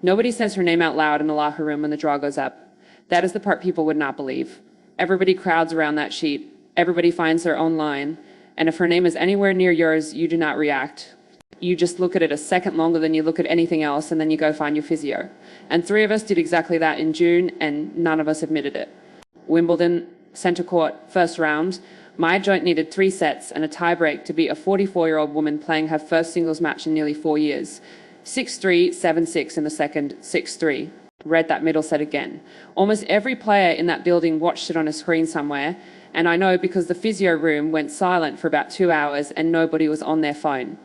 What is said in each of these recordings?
Nobody says her name out loud in the locker room when the draw goes up. That is the part people would not believe. Everybody crowds around that sheet. Everybody finds their own line. And if her name is anywhere near yours, you do not react. You just look at it a second longer than you look at anything else, and then you go find your physio. And 3 of us did exactly that in June, and none of us admitted it. Wimbledon, centre court, first round. My joint needed 3 sets and a tiebreak to beat a 44-year-old woman playing her first singles match in nearly 4 years. 6-3, 7-6 in the second, 6-3. Read that middle set again. Almost every player in that building watched it on a screen somewhere, and I know because the physio room went silent for about 2 hours and nobody was on their phone.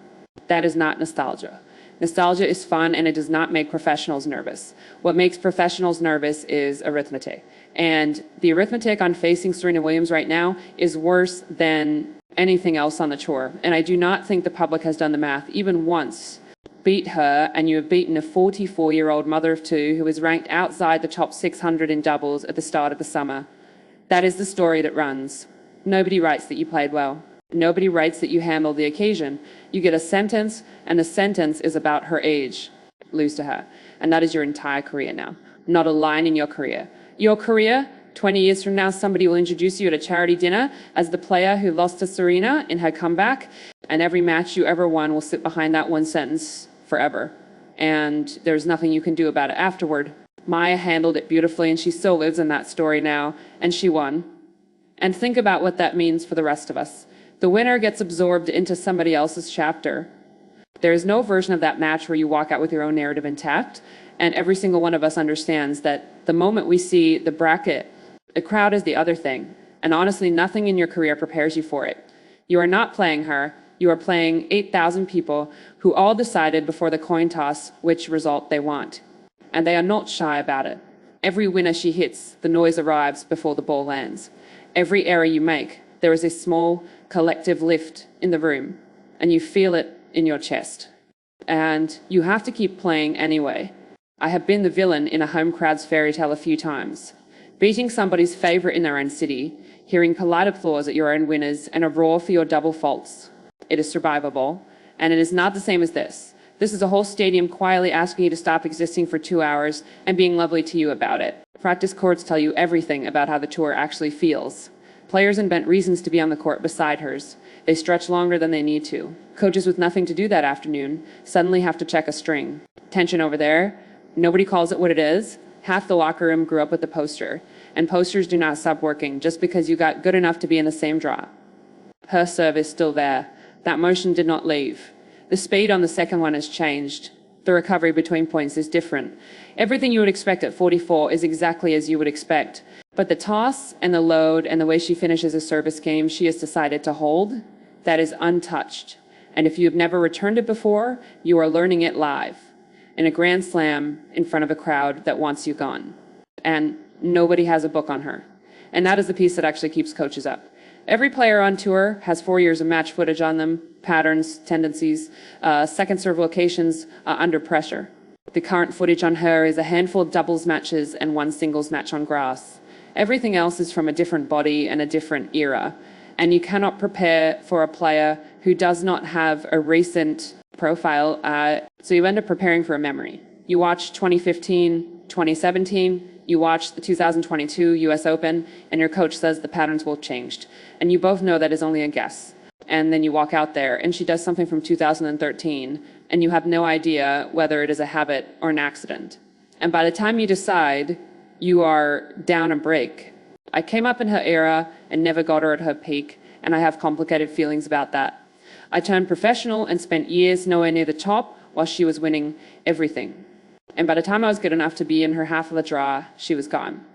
That is not nostalgia. Nostalgia is fun, and it does not make professionals nervous. What makes professionals nervous is arithmetic. And the arithmetic on facing Serena Williams right now is worse than anything else on the tour. And I do not think the public has done the math even once. Beat her, and you have beaten a 44-year-old mother of 2 who is ranked outside the top 600 in doubles at the start of the summer. That is the story that runs. Nobody writes that you played well. Nobody writes that you handled the occasion. You get a sentence, and the sentence is about her age. Lose to her. And that is your entire career now. Not a line in your career. Your career, 20 years from now, somebody will introduce you at a charity dinner as the player who lost to Serena in her comeback, and every match you ever won will sit behind that one sentence forever. And there's nothing you can do about it afterward. Maya handled it beautifully, and she still lives in that story now, and she won. And think about what that means for the rest of us. The winner gets absorbed into somebody else's chapter. There is no version of that match where you walk out with your own narrative intact, and every single one of us understands that the moment we see the bracket, the crowd is the other thing, and honestly, nothing in your career prepares you for it. You are not playing her. You are playing 8,000 people who all decided before the coin toss which result they want, and they are not shy about it. Every winner she hits, the noise arrives before the ball lands. Every error you make, there is a small collective lift in the room, and you feel it in your chest. And you have to keep playing anyway. I have been the villain in a home crowd's fairy tale a few times. Beating somebody's favourite in their own city, hearing polite applause at your own winners, and a roar for your double faults. It is survivable, and it is not the same as this. This is a whole stadium quietly asking you to stop existing for 2 hours and being lovely to you about it. Practice courts tell you everything about how the tour actually feels. Players invent reasons to be on the court beside hers. They stretch longer than they need to. Coaches with nothing to do that afternoon suddenly have to check a string. Tension over there. Nobody calls it what it is. Half the locker room grew up with the poster. And posters do not stop working just because you got good enough to be in the same draw. Her serve is still there. That motion did not leave. The speed on the second one has changed. The recovery between points is different. Everything you would expect at 44 is exactly as you would expect. But the toss and the load and the way she finishes a service game she has decided to hold, that is untouched. And if you have never returned it before, you are learning it live in a grand slam in front of a crowd that wants you gone. And nobody has a book on her. And that is the piece that actually keeps coaches up. Every player on tour has 4 years of match footage on them, patterns, tendencies, second serve locations under pressure. The current footage on her is a handful of doubles matches and 1 singles match on grass. Everything else is from a different body and a different era. And you cannot prepare for a player who does not have a recent profile, so you end up preparing for a memory. You watch 2015, 2017, you watch the 2022 US Open, and your coach says the patterns will have changed. And you both know that is only a guess. And then you walk out there, and she does something from 2013, and you have no idea whether it is a habit or an accident. And by the time you decide, you are down a break. I came up in her era and never got her at her peak, and I have complicated feelings about that. I turned professional and spent years nowhere near the top while she was winning everything. And by the time I was good enough to be in her half of the draw, she was gone.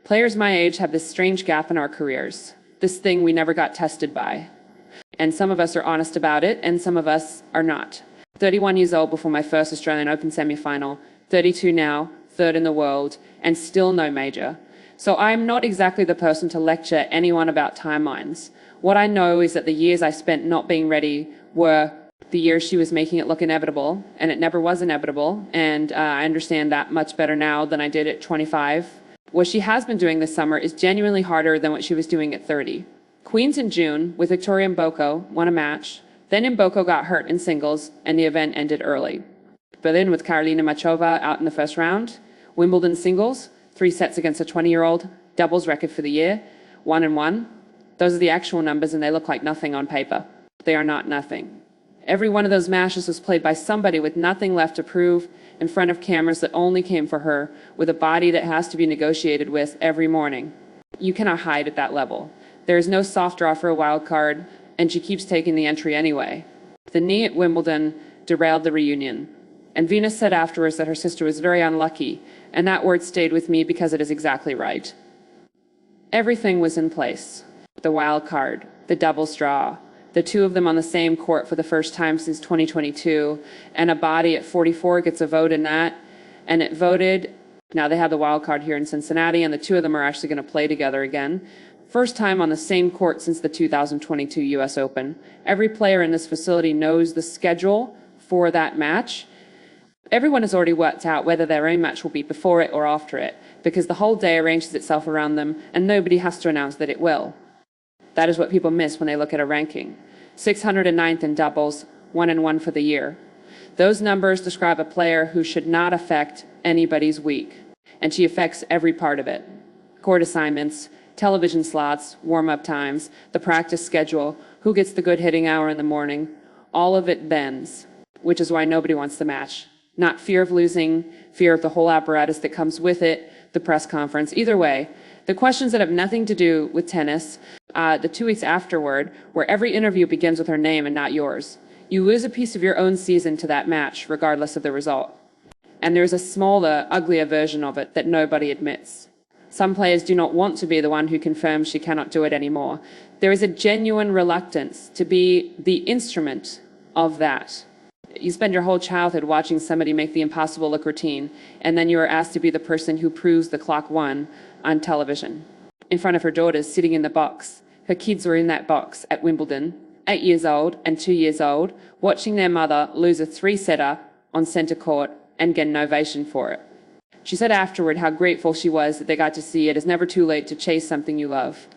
Players my age have this strange gap in our careers, this thing we never got tested by. And some of us are honest about it, and some of us are not. 31 years old before my first Australian Open semi-final, 32 now, 3rd in the world, and still no major. So I'm not exactly the person to lecture anyone about timelines. What I know is that the years I spent not being ready were the years she was making it look inevitable, and it never was inevitable, and I understand that much better now than I did at 25. What she has been doing this summer is genuinely harder than what she was doing at 30. Queens in June, with Victoria Mboko, won a match. Then Mboko got hurt in singles, and the event ended early. Berlin with Karolina Machova out in the first round. Wimbledon singles, 3 sets against a 20-year-old, doubles record for the year, 1-1. Those are the actual numbers, and they look like nothing on paper. They are not nothing. Every one of those matches was played by somebody with nothing left to prove, in front of cameras that only came for her, with a body that has to be negotiated with every morning. You cannot hide at that level. There is no soft draw for a wild card, and she keeps taking the entry anyway. The knee at Wimbledon derailed the reunion. And Venus said afterwards that her sister was very unlucky, and that word stayed with me because it is exactly right. Everything was in place. The wild card, the doubles draw, the two of them on the same court for the first time since 2022, and a body at 44 gets a vote in that, and it voted. Now they have the wild card here in Cincinnati, and the two of them are actually going to play together again. First time on the same court since the 2022 US Open. Every player in this facility knows the schedule for that match. Everyone has already worked out whether their own match will be before it or after it, because the whole day arranges itself around them, and nobody has to announce that it will. That is what people miss when they look at a ranking. 609th in doubles, 1-1 for the year. Those numbers describe a player who should not affect anybody's week, and she affects every part of it. Court assignments, television slots, warm-up times, the practice schedule, who gets the good hitting hour in the morning, all of it bends, which is why nobody wants the match. Not fear of losing, fear of the whole apparatus that comes with it, the press conference. Either way, the questions that have nothing to do with tennis, the 2 weeks afterward, where every interview begins with her name and not yours. You lose a piece of your own season to that match, regardless of the result. And there's a smaller, uglier version of it that nobody admits. Some players do not want to be the one who confirms she cannot do it anymore. There is a genuine reluctance to be the instrument of that. You spend your whole childhood watching somebody make the impossible look routine, and then you are asked to be the person who proves the clock won on television. In front of her daughters sitting in the box. Her kids were in that box at Wimbledon, 8 years old and 2 years old, watching their mother lose a 3-setter on centre court and get an ovation for it. She said afterward how grateful she was that they got to see it is never too late to chase something you love.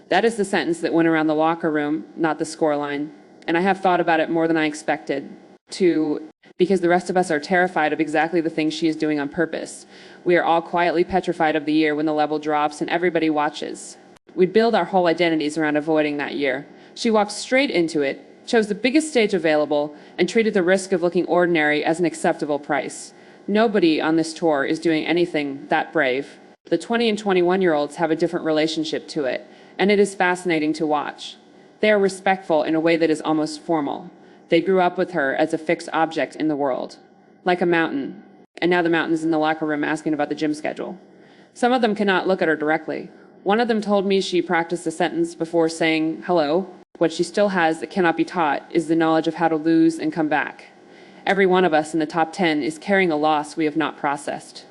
That is the sentence that went around the locker room, not the scoreline. And I have thought about it more than I expected. Because the rest of us are terrified of exactly the things she is doing on purpose. We are all quietly petrified of the year when the level drops and everybody watches. We build our whole identities around avoiding that year. She walked straight into it, chose the biggest stage available, and treated the risk of looking ordinary as an acceptable price. Nobody on this tour is doing anything that brave. The 20 and 21-year-olds have a different relationship to it, and it is fascinating to watch. They are respectful in a way that is almost formal. They grew up with her as a fixed object in the world, like a mountain, and now the mountain is in the locker room asking about the gym schedule. Some of them cannot look at her directly. One of them told me she practiced a sentence before saying hello. What she still has that cannot be taught is the knowledge of how to lose and come back. Every one of us in the top 10 is carrying a loss we have not processed.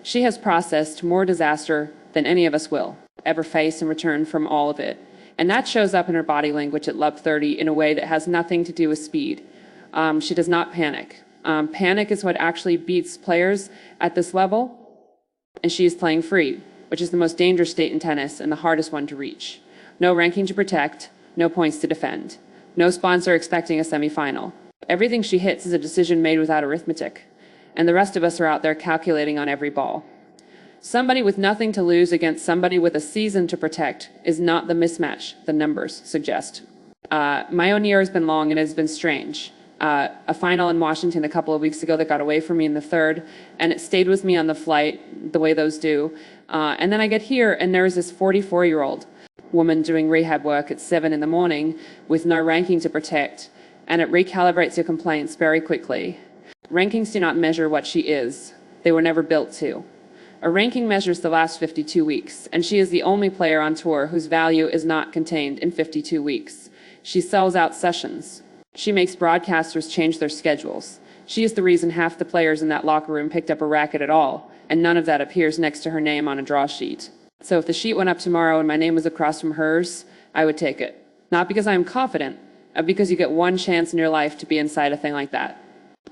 She has processed more disaster than any of us will ever face in return from all of it. And that shows up in her body language at Love 30 in a way that has nothing to do with speed. She does not panic. Panic is what actually beats players at this level, and she is playing free, which is the most dangerous state in tennis and the hardest one to reach. No ranking to protect, no points to defend. No sponsor expecting a semifinal. Everything she hits is a decision made without arithmetic, and the rest of us are out there calculating on every ball. Somebody with nothing to lose against somebody with a season to protect is not the mismatch the numbers suggest. My own year has been long and it has been strange. A final in Washington a couple of weeks ago that got away from me in the third, and it stayed with me on the flight, the way those do. And then I get here, and there is this 44-year-old woman doing rehab work at 7 in the morning with no ranking to protect, and it recalibrates your complaints very quickly. Rankings do not measure what she is. They were never built to. A ranking measures the last 52 weeks, and she is the only player on tour whose value is not contained in 52 weeks. She sells out sessions. She makes broadcasters change their schedules. She is the reason half the players in that locker room picked up a racket at all, and none of that appears next to her name on a draw sheet. So if the sheet went up tomorrow and my name was across from hers, I would take it. Not because I am confident, but because you get one chance in your life to be inside a thing like that.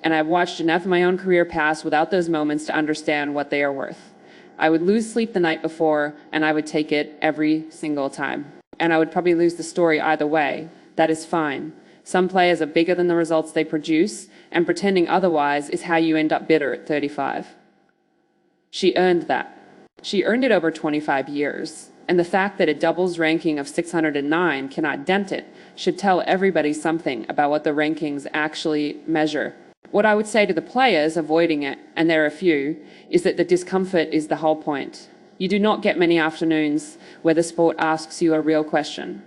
And I've watched enough of my own career pass without those moments to understand what they are worth. I would lose sleep the night before, and I would take it every single time. And I would probably lose the story either way. That is fine. Some players are bigger than the results they produce, and pretending otherwise is how you end up bitter at 35. She earned that. She earned it over 25 years, and the fact that a doubles ranking of 609 cannot dent it should tell everybody something about what the rankings actually measure. What I would say to the players avoiding it, and there are a few, is that the discomfort is the whole point. You do not get many afternoons where the sport asks you a real question.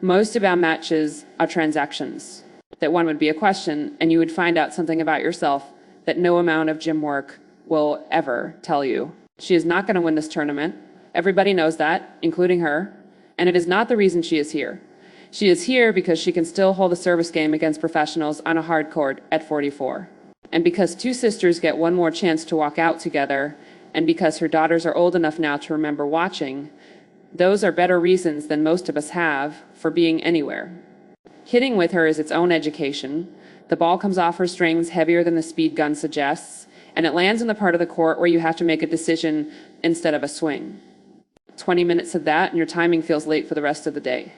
Most of our matches are transactions. That one would be a question, and you would find out something about yourself that no amount of gym work will ever tell you. She is not going to win this tournament. Everybody knows that, including her, and it is not the reason she is here. She is here because she can still hold a service game against professionals on a hard court at 44. And because two sisters get one more chance to walk out together, and because her daughters are old enough now to remember watching, those are better reasons than most of us have for being anywhere. Hitting with her is its own education. The ball comes off her strings heavier than the speed gun suggests, and it lands in the part of the court where you have to make a decision instead of a swing. 20 minutes of that, and your timing feels late for the rest of the day.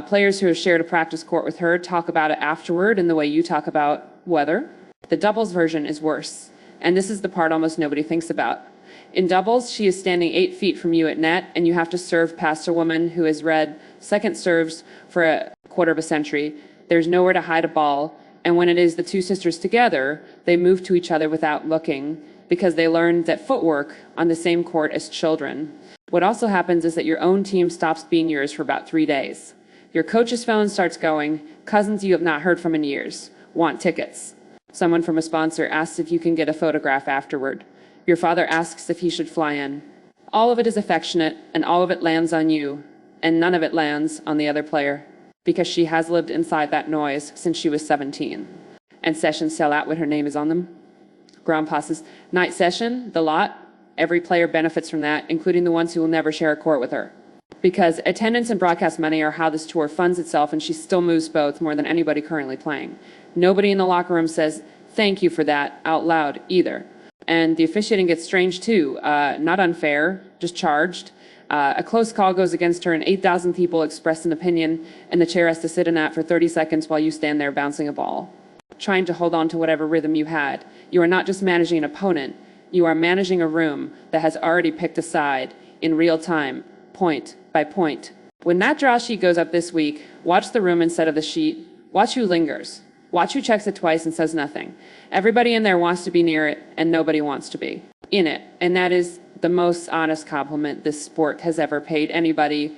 Players who have shared a practice court with her talk about it afterward in the way you talk about weather. The doubles version is worse, and this is the part almost nobody thinks about. In doubles, she is standing 8 feet from you at net, and you have to serve past a woman who has read second serves for a quarter of a century. There's nowhere to hide a ball, and when it is the two sisters together, they move to each other without looking, because they learned that footwork on the same court as children. What also happens is that your own team stops being yours for about 3 days. Your coach's phone starts going, cousins you have not heard from in years want tickets. Someone from a sponsor asks if you can get a photograph afterward. Your father asks if he should fly in. All of it is affectionate, and all of it lands on you, and none of it lands on the other player, because she has lived inside that noise since she was 17. And sessions sell out when her name is on them. Grandpa says, night session, the lot, every player benefits from that, including the ones who will never share a court with her. Because attendance and broadcast money are how this tour funds itself, and she still moves both more than anybody currently playing. Nobody in the locker room says, thank you for that, out loud, either. And the officiating gets strange, too. Not unfair, just charged. A close call goes against her, and 8,000 people express an opinion, and the chair has to sit in that for 30 seconds while you stand there bouncing a ball, trying to hold on to whatever rhythm you had. You are not just managing an opponent. You are managing a room that has already picked a side in real time, point by point. When that draw sheet goes up this week, watch the room instead of the sheet. Watch who lingers. Watch who checks it twice and says nothing. Everybody in there wants to be near it, and nobody wants to be in it. And that is the most honest compliment this sport has ever paid anybody